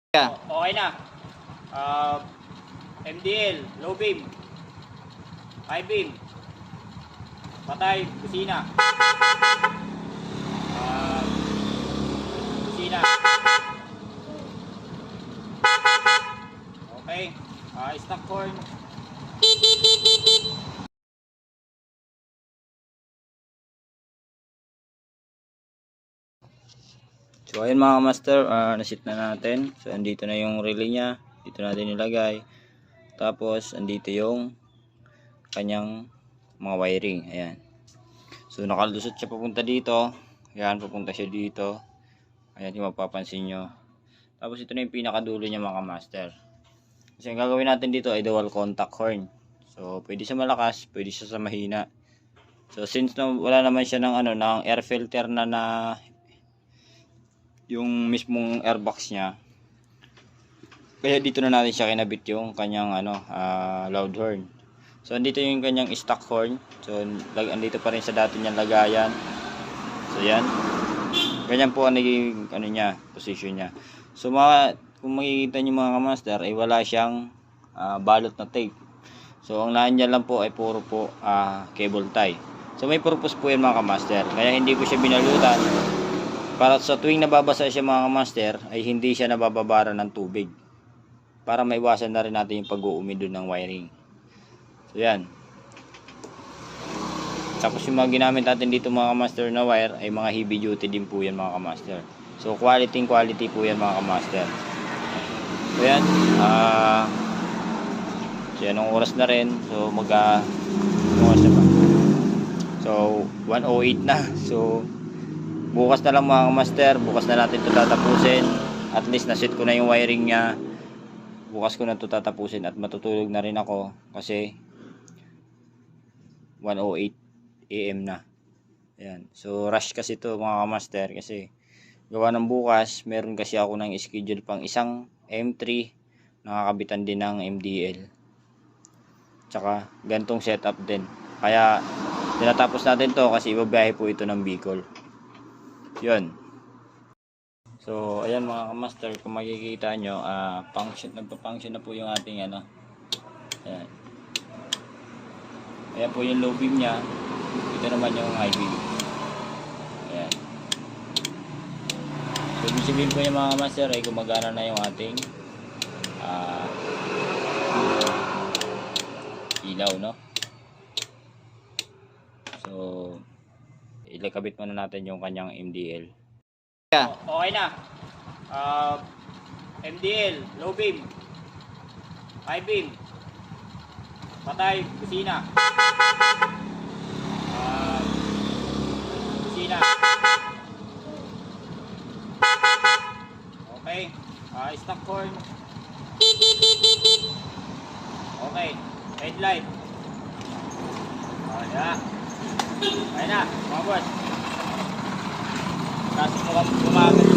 Okay na. MDL, low beam, high beam, patay, busina. Busina. Okay. Stock horn. So ayun mga master, nasit na natin. So andito na yung relay niya. Dito natin nilagay. Tapos andito yung kanyang mga wiring. Ayan. So nakalusot siya papunta dito. Ayan, papunta siya dito. Ayan yung mapapansin nyo. Tapos ito na yung pinakadulo niya mga master. Kasi ang gagawin natin dito ay dual contact horn. So pwede siya malakas, pwede siya sa mahina. So since wala naman siya ng air filter na yung mismong airbox niya, kaya dito na natin siya kinabit yung kanyang loud horn. So andito yung kanyang stock horn. So andito pa rin sa dati niyang lagayan. So yan. Ganyan po ang naging position niya. So kung makikita niyo mga kamaster ay wala siyang balot na tape. So ang lahan niya lang po ay puro po cable tie. So may purpose po yan mga kamaster. Kaya hindi ko siya binalutan. Para sa tuwing nababasa siya mga master ay hindi siya nabababara ng tubig. Para maiwasan na rin natin yung pag-uumi doon ng wiring. So yan. Tapos yung mga ginamit natin dito mga master na wire ay mga heavy duty din po yan mga master. So quality po yan mga master. So yan. So yan ang oras na rin. So oras na ba? So 1:08 na. So bukas na lang mga master, bukas na natin ito tatapusin. At least nasit ko na yung wiring niya. Bukas ko na ito tatapusin at matutulog na rin ako kasi 1:08 AM na. Ayan. So rush kasi ito mga master kasi gawa ng bukas, meron kasi ako ng schedule pang isang M3 nakakabitan din ng MDL. Tsaka gantong setup din. Kaya tinatapos natin to kasi ibabiyahe po ito ng Bicol. Yun. So ayan mga master, kung makikita nyo, nagpa-function na po yung ating ayan. Ayan po yung low beam nya. Ito naman yung high beam. Ayan. So ibig sabihin po yung mga master ay gumagana na yung ating ilaw, no? So ilakabit muna natin yung kanyang MDL. Okay na. MDL, low beam, high beam, patay, busina. Busina. Okay. Stock horn. Okay. Headlight. Ayan. Ayan na, mga boss. Kasi gumagano